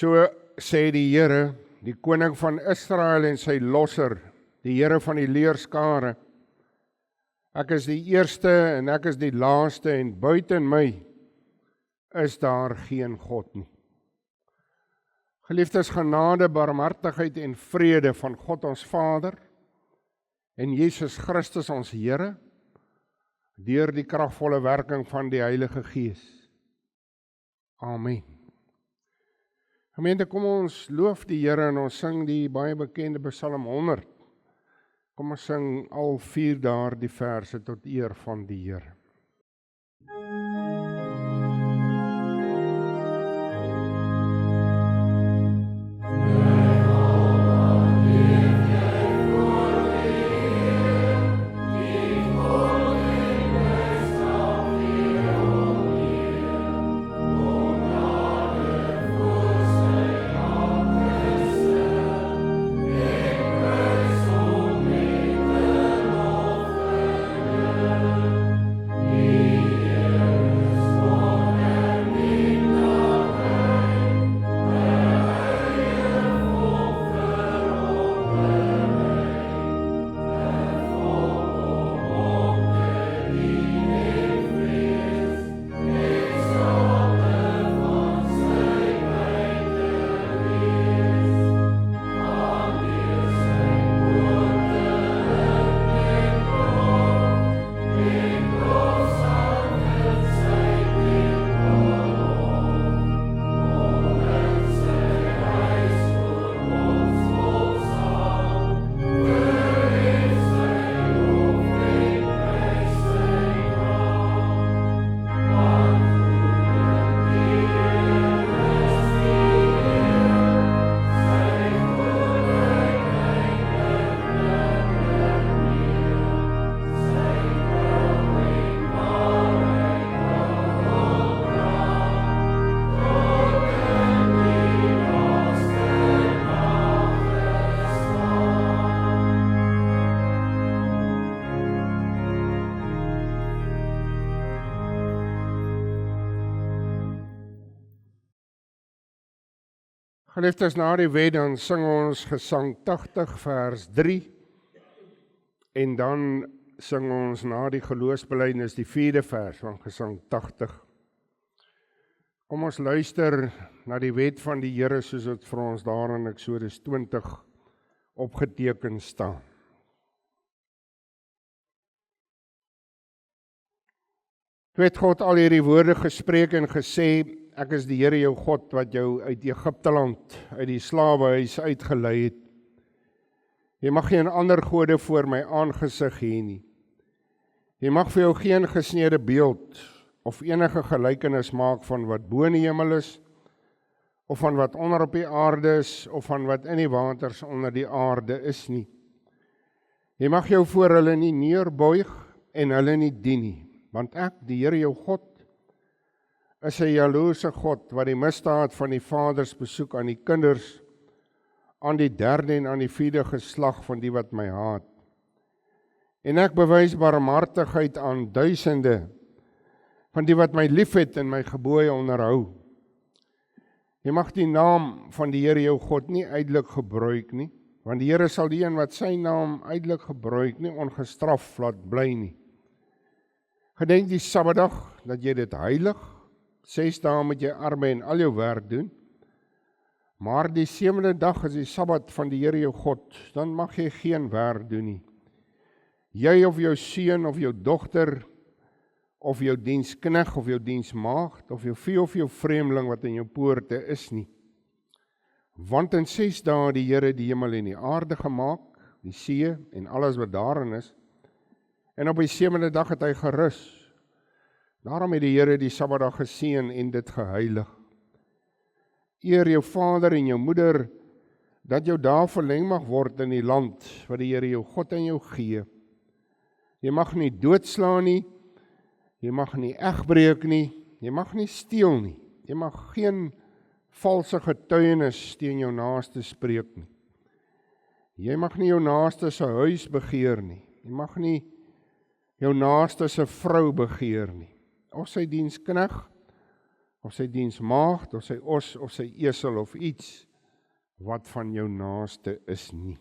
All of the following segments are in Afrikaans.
So sê die Here, die koning van Israel en sy losser, die Here van die leerskare, ek is die eerste en ek is die laaste en buiten my is daar geen God nie. Geliefdes, genade, barmhartigheid en vrede van God ons Vader en Jesus Christus ons Here, deur die kragvolle werking van die Heilige Gees. Amen. Gemeente, kom ons loof die Here en ons sing die baie bekende Psalm 100. Kom ons sing al 4 daardie verse tot eer van die Here. Geliefdes, na die wet dan sing ons Gesang 80 vers 3 en dan sing ons na die geloofsbelijdenis die 4de vers van Gesang 80. Kom ons luister na die wet van die Here soos dit vir ons daar in Eksodus 20 opgeteken staan. Toe het God al hierdie woorde gespreek en gesê, ek is die Here jou God wat jou uit Egipte land, uit die slawehuis uitgelei het. Jy mag geen ander gode voor my aangesig hê nie. Jy mag vir jou geen gesneede beeld of enige gelykenis maak van wat bo in die hemel is, of van wat onder op die aarde is, of van wat in die waters onder die aarde is nie. Jy mag jou voor hulle nie neerbuig en hulle nie dien nie, want ek, die Here jou God, is 'n jaloerse God wat die misdaad van die vaders besoek aan die kinders, aan die 3de en aan die 4de geslag van die wat my haat. En ek bewys barmhartigheid aan duisende van die wat my liefhet en my gebooie onderhou. Jy mag die naam van die Here jou God nie uitelik gebruik nie, want die Here sal die een wat sy naam uitelik gebruik nie ongestraf laat bly nie. Gedenk die Sabbatdag dat jy dit heilig. 6 dae moet jy arbeid en al jou werk doen, maar die 7de dag is die Sabbat van die Here jou God, dan mag jy geen werk doen nie. Jy of jou seun of jou dogter, of jou dienskneg of jou diensmaagd, of jou vee of jou vreemdeling wat in jou poorte is nie. Want in 6 dae het die Here die hemel en die aarde gemaak, die see en alles wat daarin is, en op die 7de dag het hy gerus. Daarom het die Here die Sabbatdag geseën en dit geheilig. Eer jou vader en jou moeder, dat jou dae verleng mag word in die land wat die Here jou God aan jou gee. Jy mag nie doodslaan nie, jy mag nie egbreek nie, jy mag nie steel nie, jy mag geen valse getuienis teen jou naaste spreek nie. Jy mag nie jou naaste se huis begeer nie, jy mag nie jou naaste se vrou begeer nie, of sy dienskneg, of sy diensmaagd, of sy os, of sy esel, of iets wat van jou naaste is nie.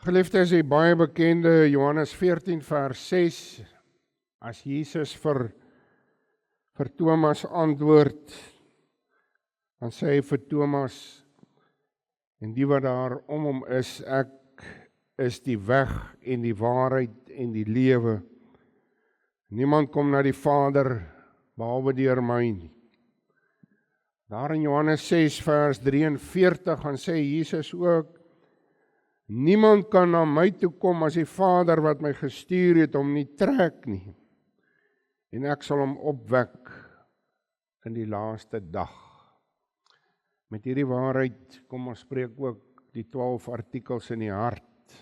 Geliefdes, die baie bekende Johannes 14 vers 6, as Jesus vir Thomas antwoord, dan sê hy vir Thomas, en die wat daar om hom is, ek is die weg en die waarheid en die lewe. Niemand kom na die Vader, behalwe deur my nie. Daar in Johannes 6 vers 43, gaan sê Jesus ook, niemand kan na my toe kom as die Vader wat my gestuur het hom nie trek nie. En ek sal hom opwek in die laaste dag. Met hierdie waarheid kom ons spreek ook die 12 artikels in die hart.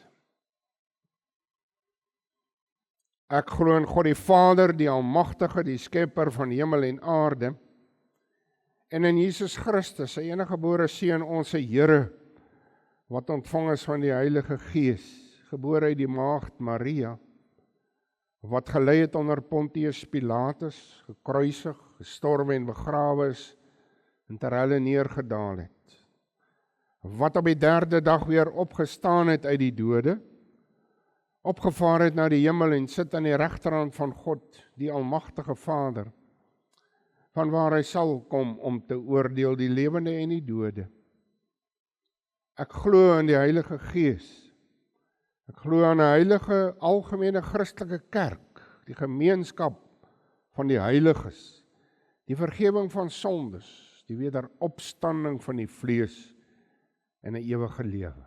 Ek glo in God die Vader, die Almagtige, die Skepper van hemel en aarde, en in Jesus Christus, sy enige gebore Seun, ons Here, wat ontvang is van die Heilige Gees, gebore uit die maagd Maria, wat gelei het onder Pontius Pilatus, gekruisig, gestorwe en begrawe is, en ter helle neergedaal het, wat op die 3de dag weer opgestaan het uit die dode, opgevaar het na die hemel en sit aan die regterhand van God, die Almagtige Vader, van waar hy sal kom om te oordeel die lewende en die dode. Ek glo in die Heilige Gees. Ek glo aan 'n heilige, algemene Christelike kerk, die gemeenskap van die heiliges, die vergifnis van sondes, die wederopstanding van die vlees en 'n ewige lewe.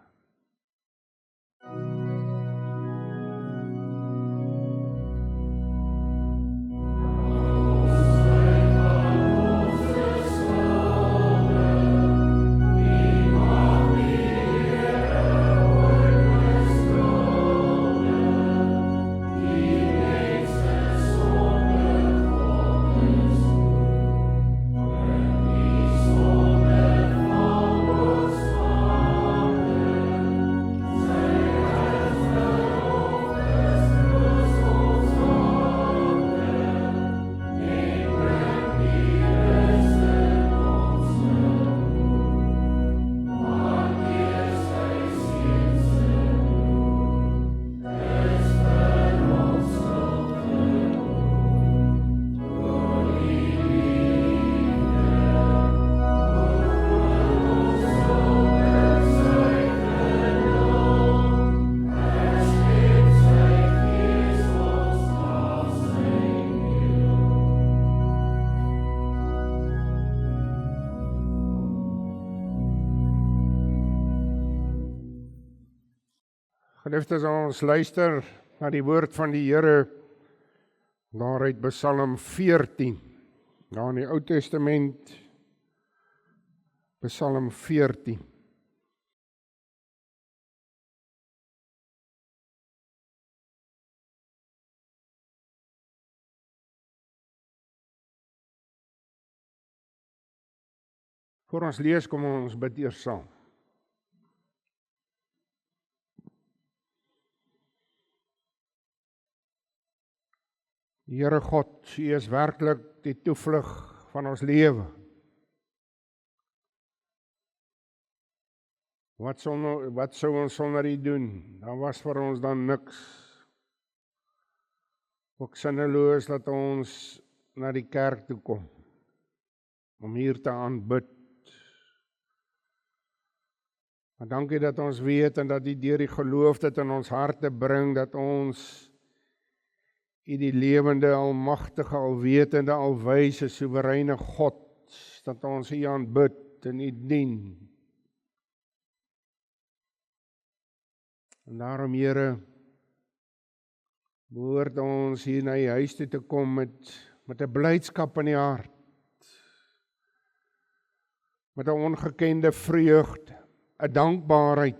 Geliefdes, ons luister na die woord van die Here daaruit Psalm 14. Daar in die Ou Testament, Psalm 14. Voor ons lees, kom ons bid eers saam. Here God, U is werklik die toevlug van ons lewe. Wat sou ons sonder U doen? Daar was vir ons dan niks. Ook sinneloos dat ons na die kerk toe kom, om hier te aanbid. Maar dankie dat ons weet en dat U deur die geloof dit in ons harte bring, dat ons U die lewende, almagtige, alwetende, alwyse, soewereine God, dat ons U aanbid en U dien. En daarom, Here, behoort ons hier na U huis toe te kom met 'n blydskap in die hart, met 'n ongekende vreugde, 'n dankbaarheid,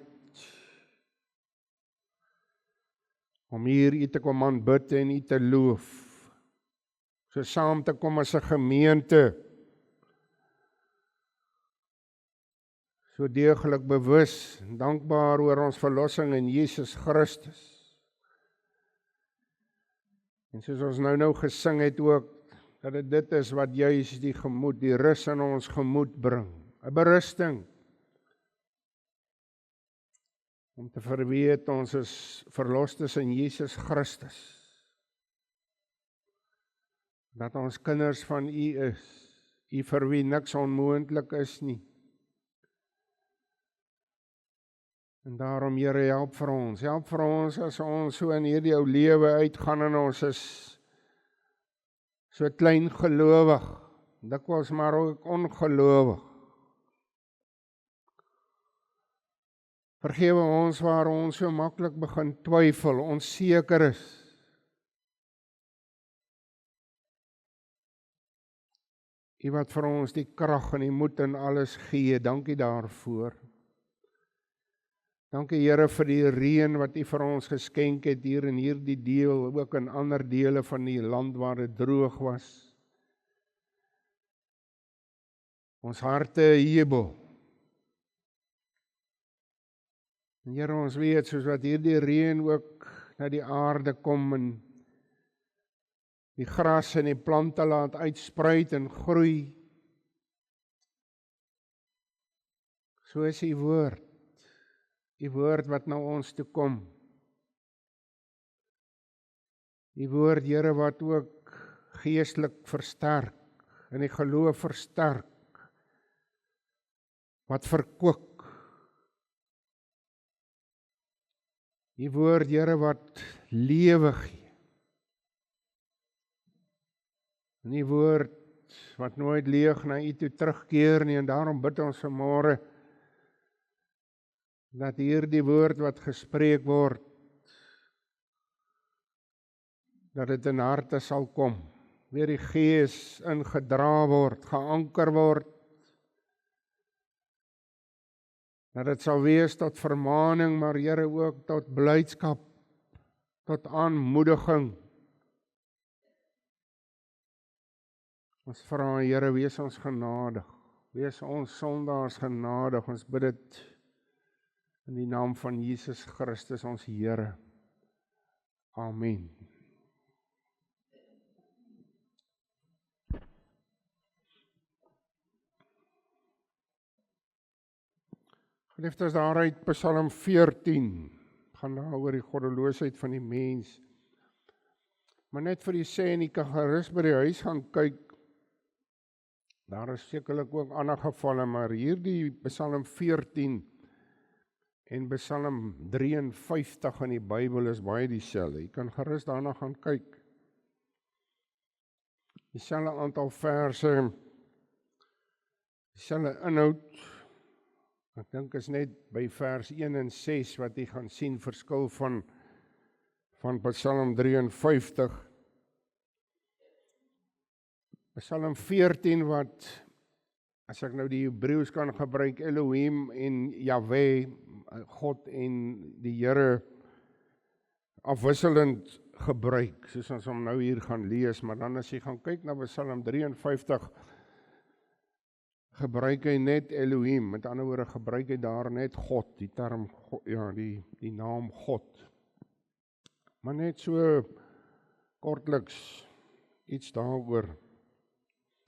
om hier U te kom aanbid en U te loof, so saam te kom as 'n gemeente, so deeglik bewus en dankbaar oor ons verlossing in Jesus Christus. En soos ons nou gesing het ook, dat dit is wat juis die gemoed, die rus in ons gemoed bring, 'n berusting, om te verweet ons is verlostes in Jesus Christus, dat ons kinders van U is, U vir wie niks onmoontlik is nie. En daarom, Here, help vir ons as ons so in hierdie ou lewe uitgaan en ons is so klein gelowig, dikwels maar ook ongelowig. Vergewe ons waar ons so maklik begin twyfel, onseker is. U wat vir ons die krag en die moed en alles gee, dankie daarvoor. Dankie, Here, vir die reën wat U vir ons geskenk het hier in hierdie deel, ook in ander dele van die land waar dit droog was. Ons harte jubel. En Here, ons weet, soos wat hierdie reën ook na die aarde kom en die gras en die plante laat uitspruit en groei, so is U woord. U woord wat na ons toe kom. U woord, Here, wat ook geestelik versterk, en die geloof versterk, wat verkoop. U woord, Here, wat lewe gee. En U woord wat nooit leeg na U toe terugkeer nie, en daarom bid ons vanmôre dat hierdie woord wat gespreek word, dat dit in harte sal kom, weer die Gees ingedra word, geanker word, dat dit sal wees tot vermaning, maar Here ook tot blydskap, tot aanmoediging. Ons vra, Here, wees ons genadig, wees ons sondaars genadig, ons bid dit in die naam van Jesus Christus, ons Here. Amen. Geliefdes, daaruit Psalm 14, gaan daar oor die goddeloosheid van die mens. Maar net vir die sê, en jy kan gerus by die huis gaan kyk, daar is sekerlik ook ander gevalle, maar hierdie Psalm 14 en Psalm 53 in die Bybel is baie dieselfde. Jy kan gerus daarna gaan kyk. Dieselfde aantal verse, dieselfde inhoud. Ek dink is net by vers 1 en 6 wat jy gaan sien verskil van Psalm 53. Psalm 14 wat, as ek nou die Hebreëus kan gebruik, Elohim en Yahweh, God en die Here afwisselend gebruik, soos ons hom nou hier gaan lees, maar dan as jy gaan kyk na Psalm 53, gebruik hy net Elohim, met ander woorde gebruik hy daar net God, die term, ja, die naam God. Maar net so kortliks iets daaroor.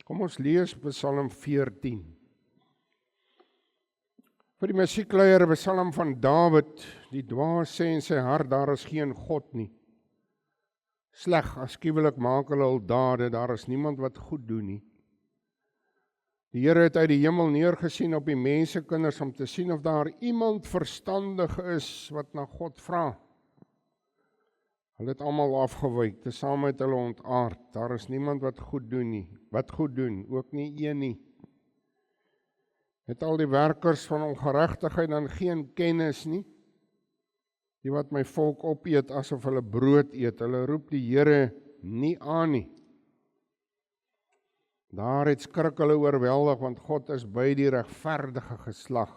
Kom ons lees Psalm 14. Vir die musiekleier, 'n Psalm van Dawid, die dwaas sê in sy hart, daar is geen God nie. Sleg, afskuwelik maak hulle hul dade, daar is niemand wat goed doen nie. Die Here het uit die hemel neergesien op die mensekinders om te sien of daar iemand verstandig is wat na God vra. Hulle het almal afgewyk, tesame met hulle ontaard. Daar is niemand wat goed doen nie. Wat goed doen, ook nie een nie. Het al die werkers van ongeregtigheid dan geen kennis nie? Die wat my volk opeet asof hulle brood eet, hulle roep die Here nie aan nie. Daar het skrik hulle oorweldig, want God is by die regverdige geslag.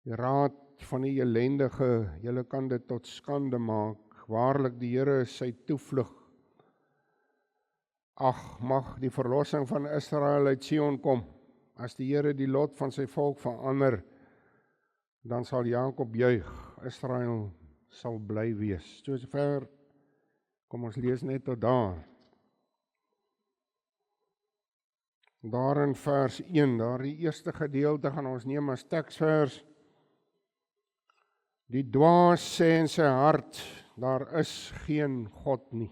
Die raad van die elendige, julle kan dit tot skande maak. Waarlik die Here is sy toevlug. Ag, mag die verlossing van Israel uit Sion kom. As die Here die lot van sy volk verander, dan sal Jakob juig, Israel sal bly wees. So sover, kom ons lees net tot daar. Daar in vers 1, daar die eerste gedeelte gaan ons neem as teksvers. Die dwaas sê in sy hart, daar is geen God nie.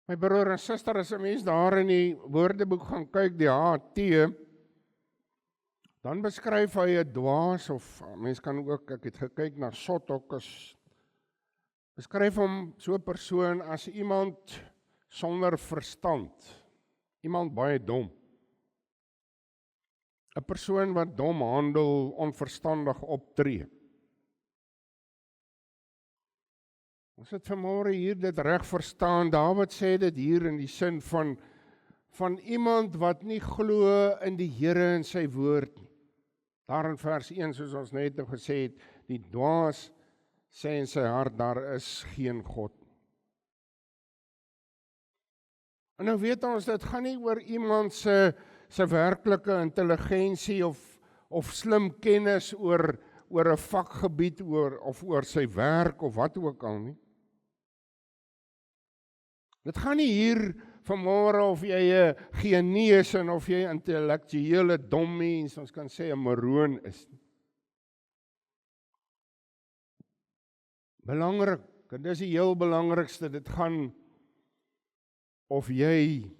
My broer en suster, as 'n mens daar in die woordeboek gaan kyk, die HT, dan beskryf hy 'n dwaas, of mens kan ook, ek het gekyk na Sottokes, beskryf hom so 'n persoon as iemand sonder verstand, iemand baie dom. 'n Persoon wat dom handel, onverstandig optree. Ons het vanmôre hier dit reg verstaan. Dawid sê dit hier in die sin van iemand wat nie glo in die Here en sy woord nie. Daar in vers 1, soos ons net nou gesê het, die dwaas sê in sy hart, daar is geen God. En nou weet ons, dit gaan nie oor iemand se werklike intelligensie of slim kennis oor 'n vakgebied of oor sy werk of wat ook al nie. Dit gaan nie hier vanmôre of jy 'n genees en of jy 'n intellektuele dom mens, ons kan sê 'n maroon is. Belangrik, en dis die heel belangrikste, dit gaan of jy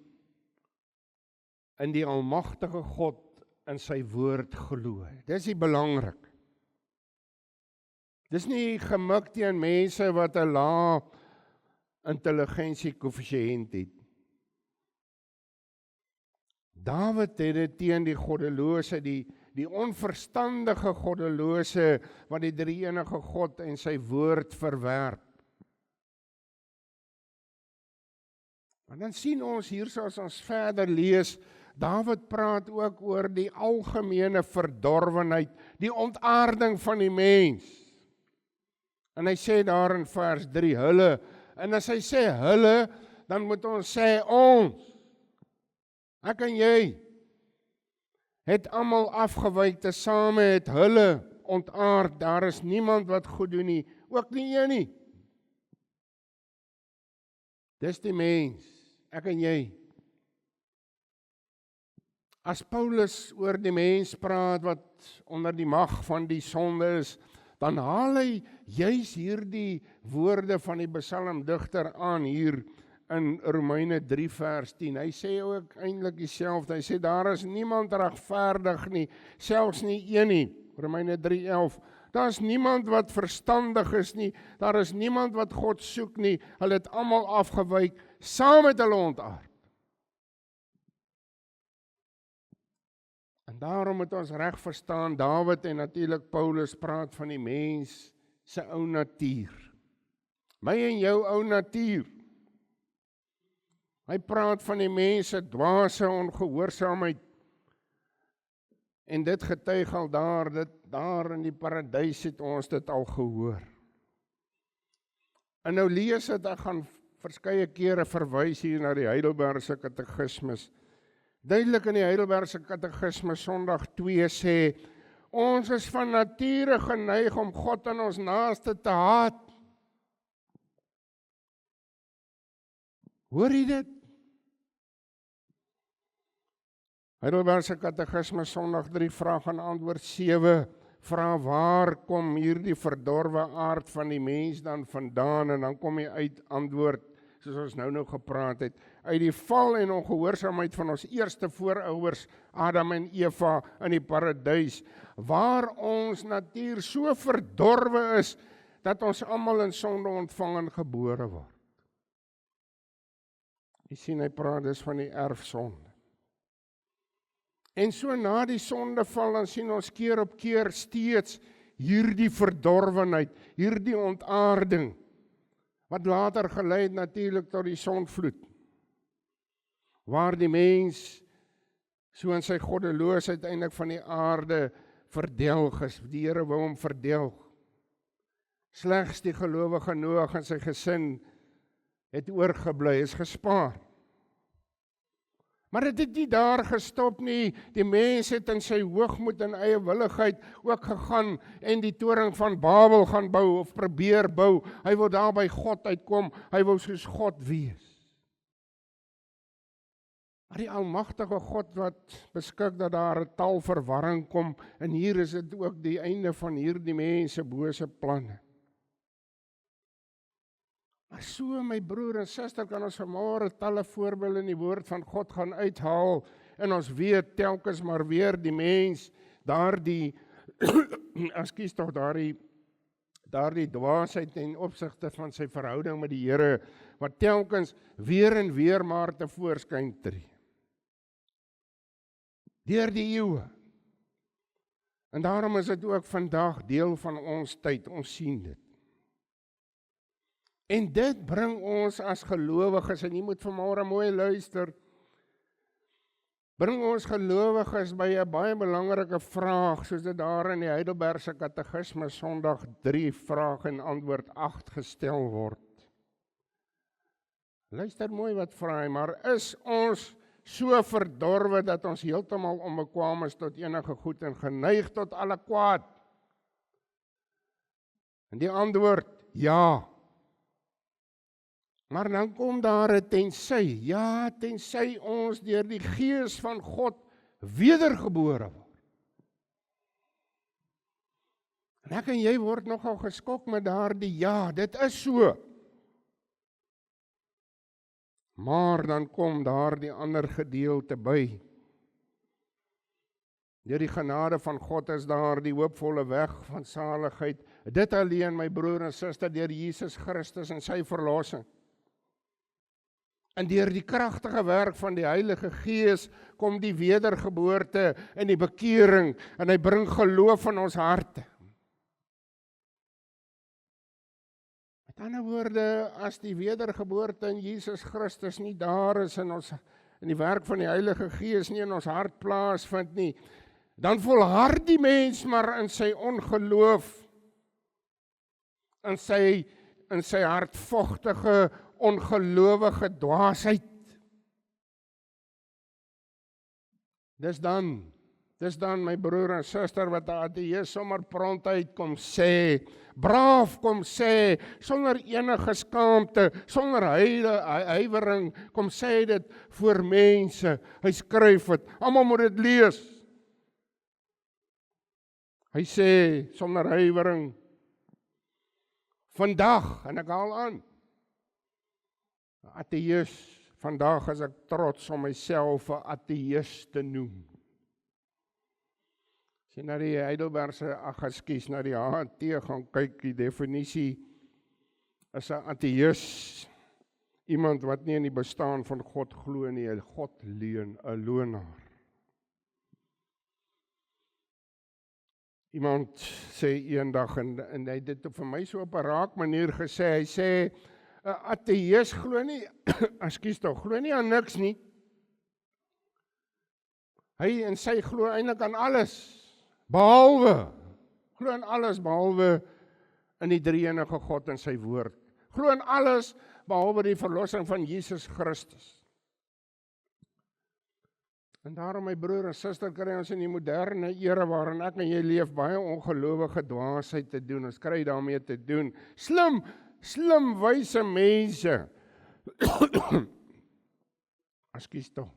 in die almagtige God in sy woord glo. Dis die belangrik. Dis nie gemik teen mense wat 'n lae intelligensie koëffisiënt het. Dawid het dit teen die goddelose, die onverstandige goddelose wat die drie-enige God en sy woord verwerp. En dan sien ons hier, soos ons verder lees, Dawid praat ook oor die algemene verdorwenheid, die ontaarding van die mens. En hy sê daar in vers 3, hulle, en as hy sê hulle, dan moet ons sê ons. Ek en jy het almal afgewyk, tesame het hulle ontaard, daar is niemand wat goed doen nie, ook nie een nie. Dis die mens, ek en jy. As Paulus oor die mens praat wat onder die mag van die sonde is, dan haal hy juis hierdie woorde van die psalmdigter aan hier in Romeine 3 vers 10. Hy sê ook eintlik dieselfde. Hy sê daar is niemand regverdig nie, selfs nie een nie. Romeine 3:11. Daar is niemand wat verstandig is nie, daar is niemand wat God soek nie. Hulle het almal afgewyk, saam met hulle ontaard. En daarom moet ons reg verstaan, Dawid en natuurlik Paulus praat van die mens se ou natuur. My en jou ou natuur. Hy praat van die mens se dwaase ongehoorsaamheid. En dit getuig al daar in die paradys het ons dit al gehoor. En nou lees het, ek gaan verskeie kere verwys hier na die Heidelbergse Katekismes. Duidelik in die Heidelbergse Katekismes Sondag 2 sê, Ons is van nature geneig om God en ons naaste te haat. Hoor jy dit? Heidelbergse Katekismes Sondag 3 vraag en antwoord 7 vra waar kom hierdie verdorwe aard van die mens dan vandaan, en dan kom jy uit antwoord, soos ons nou gepraat het, uit die val en ongehoorsaamheid van ons eerste voorouers, Adam en Eva in die paradys, waar ons natuur so verdorwe is, dat ons almal in sonde ontvang en gebore word. Jy sien, hy praat dus van die erfsonde. En so na die sondeval, dan sien ons keer op keer steeds hierdie verdorwenheid, hierdie ontaarding, wat later gelei het natuurlik tot die sondvloed, waar die mens so in sy goddeloosheid eintlik van die aarde verdelg is. Die Here wou hom verdelg. Slegs die gelowige Noag en sy gesin het oorgebly, is gespaar. Maar dit het nie daar gestop nie. Die mens het in sy hoogmoed en eie willigheid ook gegaan en die toring van Babel gaan bou of probeer bou. Hy wil daar by God uitkom, hy wil soos God wees. Maar die almagtige God wat beskik dat daar 'n tal verwarring kom, en hier is dit ook die einde van hierdie mense bose planne. Maar so, my broer en suster, kan ons vanmôre talle voorbeelde in die woord van God gaan uithaal, en ons weet telkens maar weer die mens, daardie dwaasheid ten opsigte van sy verhouding met die Here, wat telkens weer en weer maar tevoorskyn tree. Deur die eeue. En daarom is dit ook vandag deel van ons tyd, ons sien dit. En dit bring ons as gelowiges, en jy moet vanmôre mooi luister, bring ons gelowiges by 'n baie belangrike vraag, soos dit daar in die Heidelbergse Katekismes Sondag 3 vraag en antwoord 8 gestel word. Luister mooi wat vra hy, maar is ons so verdorwe dat ons heeltemal onbekwaam is tot enige goed en geneig tot alle kwaad? En die antwoord, ja. Maar dan kom daar 'n tensy. Ja, tensy ons deur die Gees van God wedergebore word. En ek en jy word nogal geskok met daardie ja, dit is so. Maar dan kom daar die ander gedeelte by. Deur die genade van God is daar die hoopvolle weg van saligheid. Dit alleen, my broer en suster, deur Jesus Christus en sy verlossing. En deur die kragtige werk van die Heilige Gees kom die wedergeboorte en die bekering, en hy bring geloof in ons harte. Met ander woorde, as die wedergeboorte in Jesus Christus nie daar is in die werk van die Heilige Gees nie in ons hart plaasvind nie, dan volhard die mens maar in sy ongeloof, in sy hartvogtige, ongelowige dwaasheid. Dis dan my broer en suster wat die ateïs sommer prontuit kom sê, braaf kom sê, sonder enige skaamte, sonder huiwering, kom sê dit voor mense. Hy skryf dit, almal moet dit lees. Hy sê sonder huiwering, vandag, en ek haal aan, ateïs, vandag is ek trots om myself 'n ateïs te noem. As jy na die Heidelbergse, na die HT gaan kyk, die definisie is 'n ateïs, iemand wat nie in die bestaan van God glo nie, 'n godleuen, 'n lonaar. Iemand sê eendag, en hy het dit op vir my so op 'n raak manier gesê, hy sê, 'n ateïs glo nie, glo nie aan niks nie. Hy en sy glo eintlik aan alles, glo aan alles behalwe in die drie-enige God en sy woord. Glo aan alles behalwe die verlossing van Jesus Christus. En daarom my broer en suster kry ons in die moderne era waarin ek en jy leef baie ongelowige dwaasheid te doen. Ons kry daarmee te doen. Slim wyse mense. Ekskuus tog.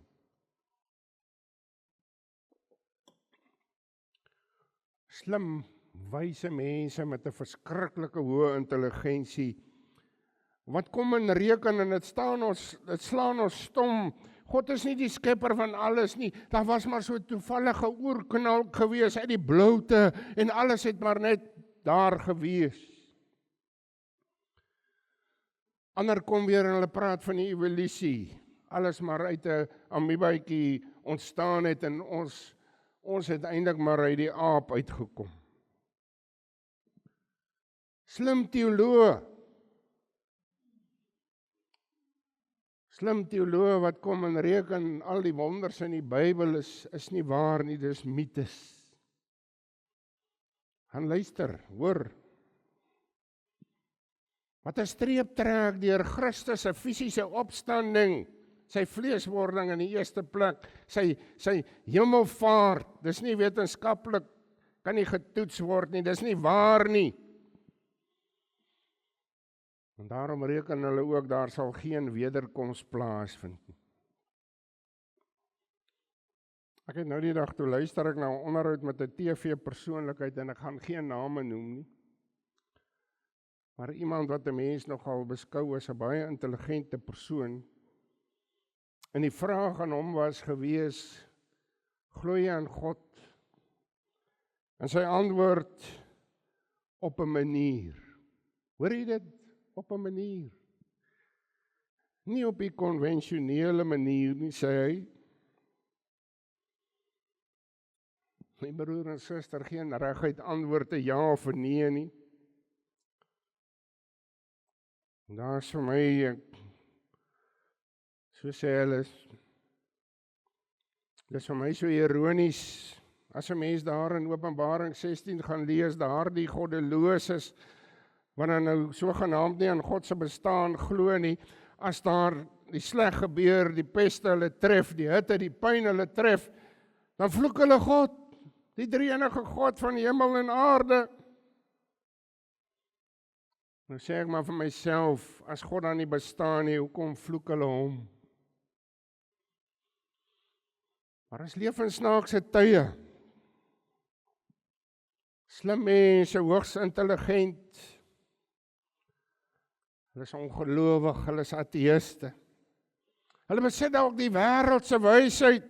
Slim wyse mense met 'n verskriklike hoë intelligensie. Wat kom in reken en dit slaan ons stom. God is nie die skepper van alles nie. Daar was maar so 'n toevallige oerknal gewees uit die bloute en alles het maar net daar gewees. Ander kom weer en hulle praat van die evolusie. Alles maar uit 'n amoebaatjie ontstaan het en ons het eintlik maar uit die aap uitgekom. Slim teoloog wat kom en reken al die wonders in die Bybel is nie waar nie, dis mites. Gaan luister, hoor. Wat 'n streep trek deur Christus se fisiese opstanding, sy vleeswording in die eerste plek, sy hemelvaart, dis nie wetenskaplik, kan nie getoets word nie, dis nie waar nie. En daarom reken hulle ook, daar sal geen wederkoms plaasvind nie. Ek het nou die dag toe luister ek na 'n onderhoud met 'n TV-persoonlikheid en ek gaan geen name noem nie. Maar iemand wat 'n mens nogal beskou as 'n baie intelligente persoon. En die vraag aan hom was gewees, glo jy aan God? En sy antwoord, op 'n manier. Hoor jy dit? Op 'n manier. Nie op die konvensionele manier nie, sê hy. My broer en suster, geen reguit antwoorde ja of nee nie. En daar is vir my, so sê hulle, dis vir my so ironies, as 'n mens daar in Openbaring 16 gaan lees, daar die goddeloses, wanneer nou sogenaamd nie aan God se bestaan glo nie, as daar die sleg gebeur, die peste hulle tref, die hitte, die pyn hulle tref, dan vloek hulle God, die drie-enige God van hemel en aarde. Nou sê ek maar vir myself, as God dan nie bestaan nie, hoekom vloek hulle hom? Maar ons leef in snaakse tye. Slim mense, hoogs intelligent. Hulle is ongelowig, hulle is ateïste. Hulle besit ook die wêreldse wysheid.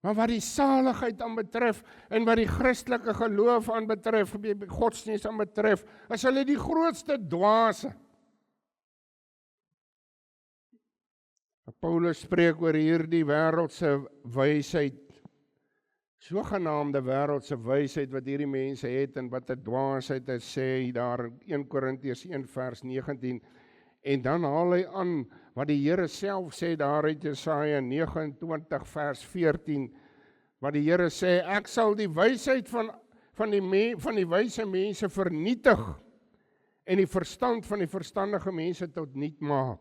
Maar wat die saligheid aan betref, en wat die Christelike geloof aan betref, die godsdienst aan betref, is hulle die grootste dwaase. Paulus spreek oor hierdie wêreldse wysheid, sogenaamde wêreldse wysheid wat hierdie mense het, en wat 'n dwaasheid is, sê hy daar in 1 Korintiërs 1 vers 19, en dan haal hy aan wat die Here self sê daar uit Jesaja 29 vers 14, wat die Here sê, ek sal die wysheid van die wyse mense vernietig, en die verstand van die verstandige mense tot niet maak.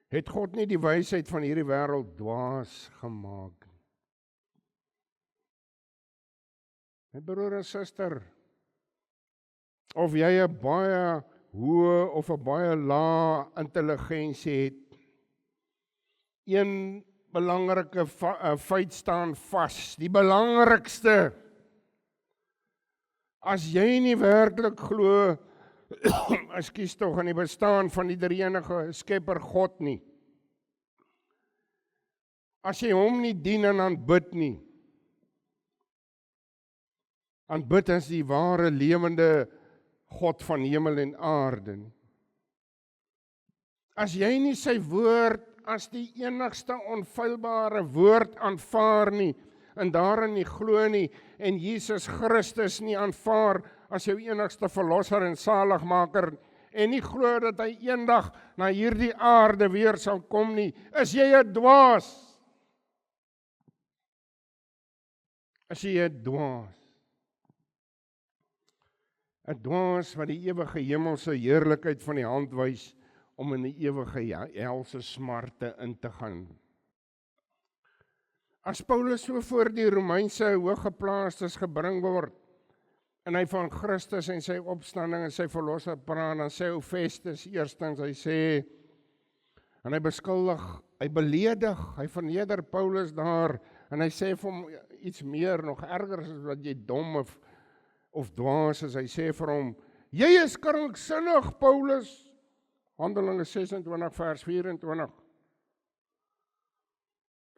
Het God nie die wysheid van hierdie wêreld dwaas gemaak? My broer en suster, of jy 'n baie hoë of 'n baie lae intelligensie het, een belangrike feit staan vas, die belangrikste, as jy nie werklik glo, ekskuus tog, aan die bestaan van die drie-enige skepper God nie, as jy hom nie dien en aanbid nie, aanbid as die ware lewende God van hemel en aarde nie. As jy nie sy woord as die enigste onfeilbare woord aanvaar nie, en daarin nie glo nie, en Jesus Christus nie aanvaar as jou enigste verlosser en saligmaker, en nie glo dat hy eendag na hierdie aarde weer sal kom nie, is jy 'n dwaas. Is jy 'n dwaas. 'n dwaas wat die ewige hemelse heerlikheid van die hand wys, om in die ewige helse smarte in te gaan. As Paulus so voor die Romeinse hooggeplaastes gebring word, en hy van Christus en sy opstanding en sy verlosser praat, dan sê Festus eerstens, hy sê, en hy beskuldig, hy beledig, hy verneder Paulus daar, en hy sê vir hom iets meer, nog erger as wat jy dom of dwaas is, hy sê vir hom, jy is kranksinnig, Paulus, Handelinge 26 vers 24.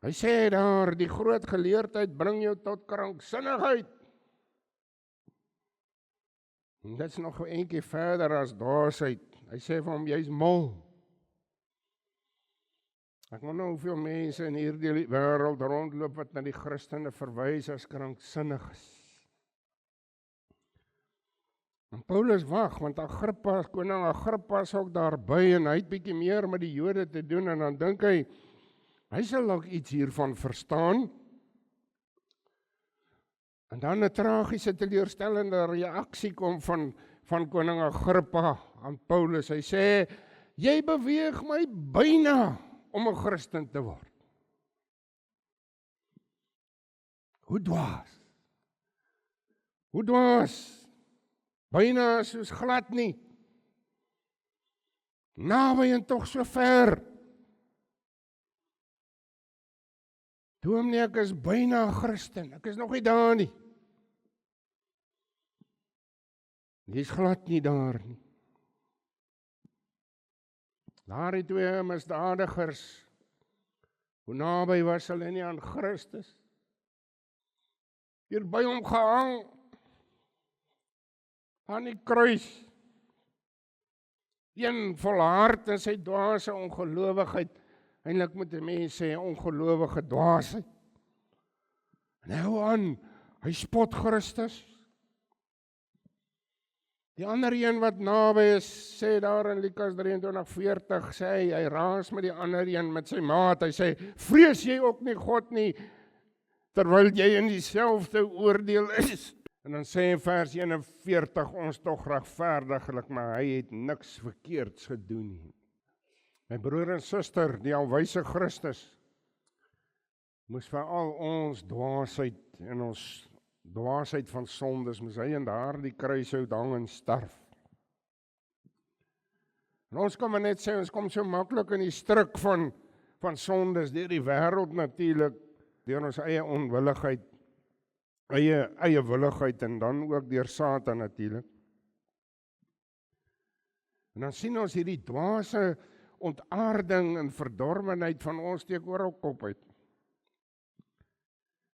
Hy sê daar, die groot geleerdheid bring jou tot kranksinnigheid. En dit is nog 'n entjie verder as dwaasheid. Hy sê vir hom, jy's mal. Ek wonder hoeveel mense in hierdie wêreld rondloop wat na die Christene verwys as kranksinniges. En Paulus wag, want Agrippa, koning Agrippa is ook daarby en hy het bietjie meer met die Jode te doen en dan dink hy sal dalk iets hiervan verstaan. En dan 'n tragiese teleurstellende reaksie kom van koning Agrippa aan Paulus. Hy sê, jy beweeg my byna om 'n Christen te word. Hoe dwaas? Hoe dwaas? Byna soos glad nie. Naby en tog so ver. Dominee, ek is byna 'n Christen. Ek is nog nie daar nie. Jy's glad nie daar nie. Daardie twee misdadigers, hoe naby was hulle nie aan Christus? Hier by hom gehang, aan die kruis. Een volhard in sy dwaase ongelowigheid, eintlik moet 'n mens sê ongelowige dwaasheid. En hy hou aan, hy spot Christus. Die ander een wat naby is, sê daar in Lukas 23:40, sê hy raas met die ander een met sy maat, hy sê, vrees jy ook nie God nie, terwyl jy in dieselfde oordeel is. En dan sê in vers 41, ons tog regverdiglik, maar hy het niks verkeerds gedoen nie. My broer en suster, die alwyse Christus, moes vir al ons dwaasheid en ons dwaasheid van sondes, moes hy in daardie kruishout hang en sterf. En ons kan maar net sê, ons kom so maklik in die struik van sondes, deur die wêreld natuurlik, deur ons eie onwilligheid, eie willigheid en dan ook deur Satan natuurlik. En dan sien ons hierdie dwaase ontaarding en verdorwenheid van ons steek oral kop uit.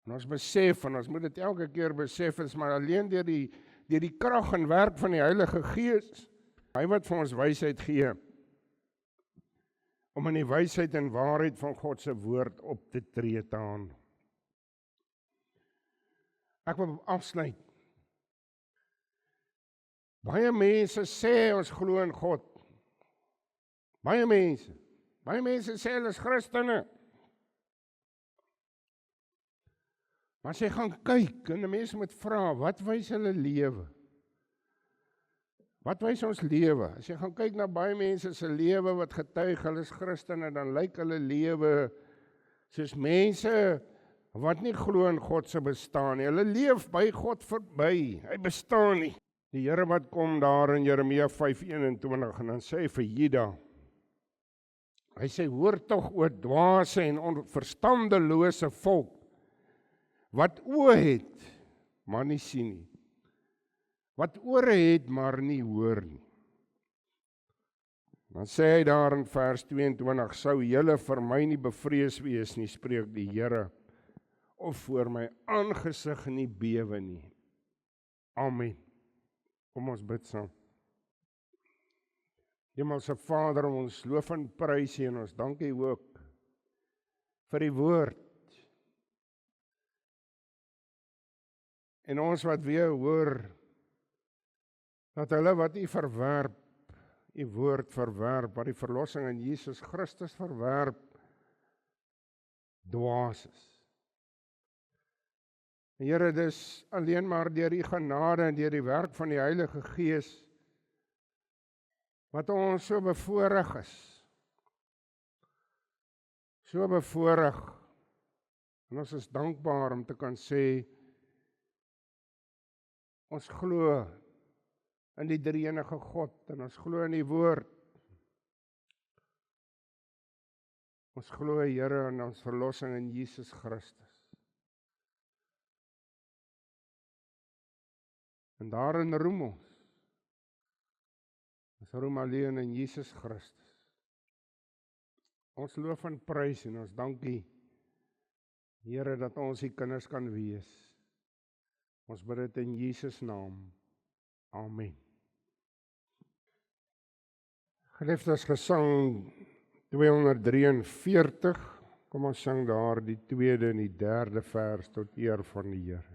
En ons besef, en ons moet dit elke keer besef, is maar alleen deur die krag en werk van die Heilige Gees, hy wat vir ons wysheid gee, om in die wysheid en waarheid van God se woord op te tree te handel. Ek wil afsluit. Baie mense sê ons glo in God. Baie mense sê hulle is Christene. Maar as jy gaan kyk, en die mense moet vra, wat wys hulle lewe? Wat wys ons lewe? As jy gaan kyk na baie mense se lewe wat getuig, hulle is Christene, dan lyk hulle lewe soos mense wat nie glo in God se bestaan nie. Hulle leef by God verby. Hy bestaan nie. Die Here wat kom daar in Jeremia 5:21 en dan sê hy vir Juda, hy sê, hoor tog o dwaase en onverstandelose volk, wat oë het, maar nie sien nie. Wat ore het, maar nie hoor nie. Dan sê hy daar in vers 22, sou julle vir my nie bevrees wees nie, spreek die Here, of voor my aangesig nie bewe nie. Amen. Kom ons bid saam. Hemelse Vader, ons loof en prys U en ons dank U ook vir die woord. En ons wat weer hoor, dat hulle wat U verwerp, U woord verwerp, wat die verlossing in Jesus Christus verwerp, dwaas is. Here, dis alleen maar deur U genade en deur die werk van die Heilige Gees, wat ons so bevoorreg is. So bevoorreg. En ons is dankbaar om te kan sê, ons glo in die drie-enige God en ons glo in die woord. Ons glo, Here, in ons verlossing in Jesus Christus. En daarin roem ons. Ons roem alleen in Jesus Christus. Ons loof en prys en ons dankie, Here, dat ons die kinders kan wees. Ons bid dit in Jesus naam. Amen. Geliefdes, gesang 243, kom ons sing daar die tweede en die derde vers tot eer van die Here.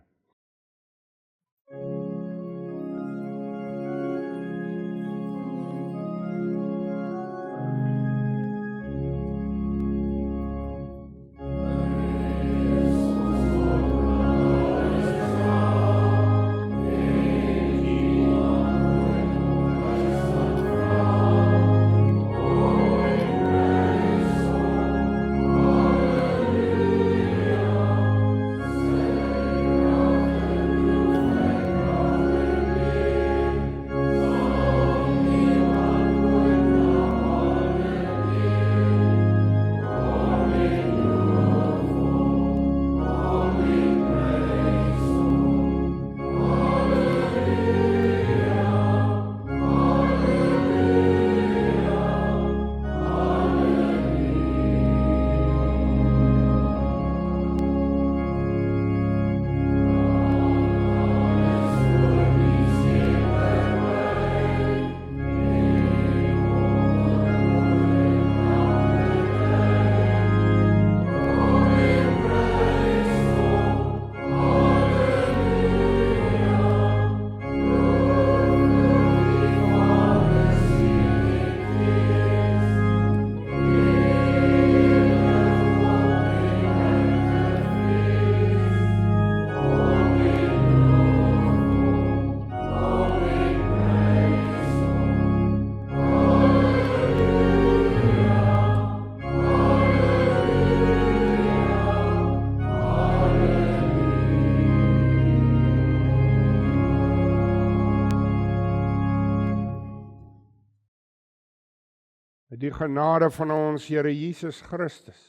Die genade van ons Here Jesus Christus,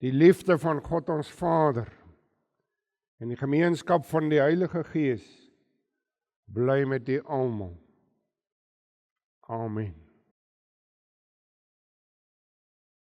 die liefde van God ons Vader en die gemeenskap van die Heilige Gees bly met u almal. Amen.